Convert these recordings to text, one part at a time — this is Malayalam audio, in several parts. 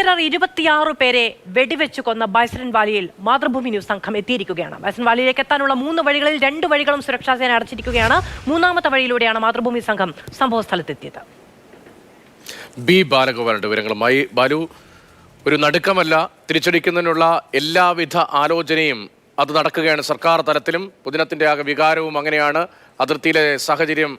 ഭീകരർ 26 പേരെ വെടിവെച്ചു കൊന്ന ബൈസൺ വാലിയിൽ മാതൃഭൂമി ന്യൂസ് സംഘം എത്തിയിരിക്കുകയാണ്. ബൈസൺ വാലിയിലേക്ക് എത്താനുള്ള 3 വഴികളിൽ 2 വഴികളും സുരക്ഷാ സേന അടച്ചിരിക്കുകയാണ്. 3ാമത്തെ വഴിയിലൂടെയാണ് മാതൃഭൂമി സംഘം സംഭവസ്ഥലത്തെത്തിയത്. ബി ബാലഗോപാലിന്റെ വിവരങ്ങളുമായി. ബാലു, ഒരു നടുക്കമല്ല, തിരിച്ചടിക്കുന്നതിനുള്ള എല്ലാവിധ ആലോചനയും അത് നടക്കുകയാണ് സർക്കാർ തലത്തിലും. പൊതുജനത്തിന്റെ ആകെ വികാരവും അങ്ങനെയാണ്. അതിർത്തിയിലെ സാഹചര്യം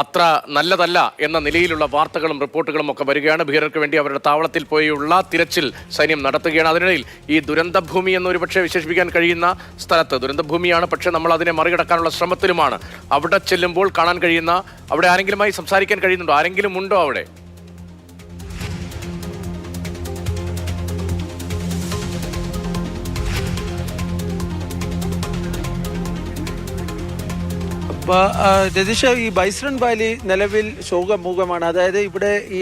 അത്ര നല്ലതല്ല എന്ന നിലയിലുള്ള വാർത്തകളും റിപ്പോർട്ടുകളും ഒക്കെ വരികയാണ്. ഭീകരർക്ക് വേണ്ടി അവരുടെ താവളത്തിൽ പോയുള്ള തിരച്ചിൽ സൈന്യം നടത്തുകയാണ്. അതിനിടയിൽ ഈ ദുരന്തഭൂമി എന്നൊരു പക്ഷേ വിശേഷിപ്പിക്കാൻ കഴിയുന്ന സ്ഥലത്ത് ദുരന്തഭൂമിയാണ്, പക്ഷേ നമ്മൾ അതിനെ മറികടക്കാനുള്ള ശ്രമത്തിലുമാണ്. അവിടെ ചെല്ലുമ്പോൾ കാണാൻ കഴിയുന്ന, അവിടെ ആരെങ്കിലുമായി സംസാരിക്കാൻ കഴിയുന്നുണ്ടോ? ആരെങ്കിലും ഉണ്ടോ അവിടെ? രതീഷ, ഈ ബൈസൺ വാലി നിലവിൽ ശോകമൂകമാണ്. അതായത് ഇവിടെ ഈ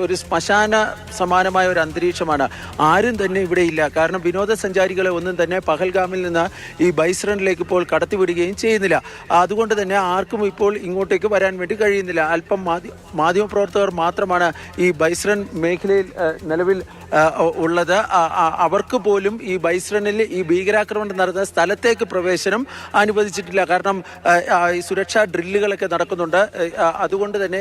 ഒരു ശ്മശാന സമാനമായ ഒരു അന്തരീക്ഷമാണ്. ആരും തന്നെ ഇവിടെ ഇല്ല. കാരണം വിനോദസഞ്ചാരികളെ ഒന്നും തന്നെ പഹൽഗാമിൽ നിന്ന് ഈ ബൈസണിലേക്ക് ഇപ്പോൾ കടത്തിവിടുകയും ചെയ്യുന്നില്ല. അതുകൊണ്ട് തന്നെ ആർക്കും ഇപ്പോൾ ഇങ്ങോട്ടേക്ക് വരാൻ വേണ്ടി കഴിയുന്നില്ല. അല്പം മാധ്യമപ്രവർത്തകർ മാത്രമാണ് ഈ ബൈസൺ മേഖലയിൽ നിലവിൽ ഉള്ളത്. അവർക്ക് പോലും ഈ ബൈസണിൽ ഈ ഭീകരാക്രമണം നടന്ന സ്ഥലത്തേക്ക് പ്രവേശനം അനുവദിച്ചിട്ടില്ല. കാരണം ഈ സുരക്ഷാ ഡ്രില്ലുകളൊക്കെ നടക്കുന്നുണ്ട്. അതുകൊണ്ട് തന്നെ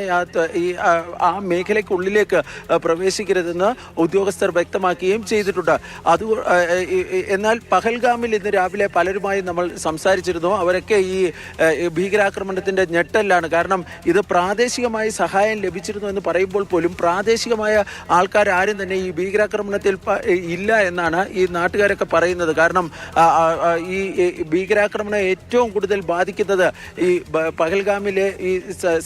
ആ മേഖലയ്ക്കുള്ളിലേക്ക് പ്രവേശിക്കരുതെന്ന് ഉദ്യോഗസ്ഥർ വ്യക്തമാക്കുകയും ചെയ്തിട്ടുണ്ട്. എന്നാൽ പഹൽഗാമിൽ ഇന്ന് രാവിലെ പലരുമായി നമ്മൾ സംസാരിച്ചിരുന്നു. അവരൊക്കെ ഈ ഭീകരാക്രമണത്തിന്റെ ഞെട്ടലാണ്. കാരണം ഇത് പ്രാദേശികമായി സഹായം ലഭിച്ചിരുന്നു എന്ന് പറയുമ്പോൾ പോലും പ്രാദേശികമായ ആൾക്കാർ ആരും തന്നെ ഈ ഭീകരാക്രമണത്തിൽ ഇല്ല എന്നാണ് ഈ നാട്ടുകാരൊക്കെ പറയുന്നത്. കാരണം ഈ ഭീകരാക്രമണം ഏറ്റവും കൂടുതൽ ബാധിക്കുന്നത് ഈ പഹൽഗാമിലെ ഈ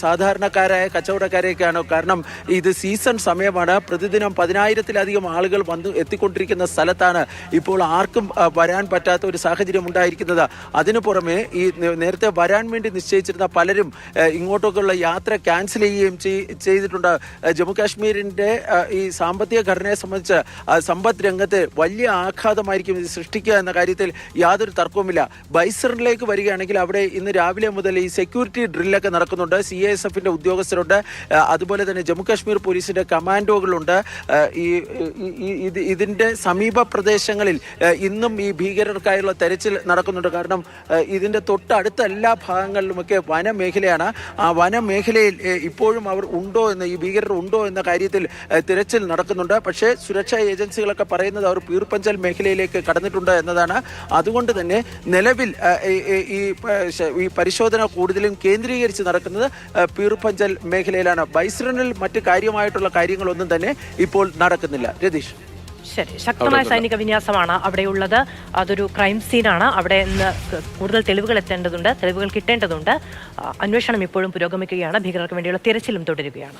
സാധാരണക്കാരായ കച്ചവടക്കാരെയൊക്കെയാണ്. കാരണം ഇത് സീസൺ സമയമാണ്. പ്രതിദിനം 10,000-ലധികം ആളുകൾ വന്ന് എത്തിക്കൊണ്ടിരിക്കുന്ന സ്ഥലത്താണ് ഇപ്പോൾ ആർക്കും വരാൻ പറ്റാത്ത ഒരു സാഹചര്യം ഉണ്ടായിരിക്കുന്നത്. അതിനു പുറമെ ഈ നേരത്തെ വരാൻ വേണ്ടി നിശ്ചയിച്ചിരുന്ന പലരും ഇങ്ങോട്ടൊക്കെയുള്ള യാത്ര ക്യാൻസൽ ചെയ്യുകയും ചെയ്തിട്ടുണ്ട്. ജമ്മു കാശ്മീരിന്റെ ഈ സാമ്പത്തിക ഘടനയെ സംബന്ധിച്ച് സമ്പദ് രംഗത്ത് വലിയ ആഘാതമായിരിക്കും ഇത് സൃഷ്ടിക്കുക എന്ന കാര്യത്തിൽ യാതൊരു തർക്കവുമില്ല. ബൈസണിലേക്ക് വരികയാണെങ്കിൽ അവിടെ ഇന്ന് രാവിലെ മുതൽ ഈ സെക്യൂരിറ്റി ഡ്രില്ലൊക്കെ നടക്കുന്നുണ്ട്. CISFന്റെ ഉദ്യോഗസ്ഥരുണ്ട്. അതുപോലെ തന്നെ ജമ്മു കാശ്മീർ പോലീസിന്റെ കമാൻഡോകളുണ്ട്. ഇതിന്റെ സമീപ പ്രദേശങ്ങളിൽ ഇന്നും ഈ ഭീകരർക്കായുള്ള തെരച്ചിൽ നടക്കുന്നുണ്ട്. കാരണം ഇതിന്റെ തൊട്ടടുത്ത എല്ലാ ഭാഗങ്ങളിലുമൊക്കെ വനമേഖലയാണ്. ആ വനമേഖലയിൽ ഇപ്പോഴും അവർ ഉണ്ടോ എന്ന്, ഈ ഭീകരർ ഉണ്ടോ എന്ന കാര്യത്തിൽ തിരച്ചിൽ നടക്കുന്നുണ്ട്. പക്ഷേ സുരക്ഷാ ഏജൻസികളൊക്കെ പറയുന്നത് അവർ പീർപഞ്ചൽ മേഖലയിലേക്ക് കടന്നിട്ടുണ്ട് എന്നതാണ്. അതുകൊണ്ട് തന്നെ നിലവിൽ ഈ പരിശോധന കൂടുതലും കേന്ദ്രീകരിച്ച് നടക്കുന്നത് പീർപഞ്ചൽ മേഖലയിലാണ്. ബൈസണിൽ മറ്റ് കാര്യമായിട്ടുള്ള കാര്യങ്ങളൊന്നും തന്നെ ഇപ്പോൾ നടക്കുന്നില്ല. രതീഷ്, ശരി, ശക്തമായ സൈനിക വിന്യാസമാണ് അവിടെയുള്ളത്. അതൊരു ക്രൈം സീനാണ്. അവിടെ നിന്ന് കൂടുതൽ തെളിവുകൾ എത്തേണ്ടതുണ്ട്, തെളിവുകൾ കിട്ടേണ്ടതുണ്ട്. അന്വേഷണം ഇപ്പോഴും പുരോഗമിക്കുകയാണ്. ഭീകരർക്ക് വേണ്ടിയുള്ള തിരച്ചിലും തുടരുകയാണ്.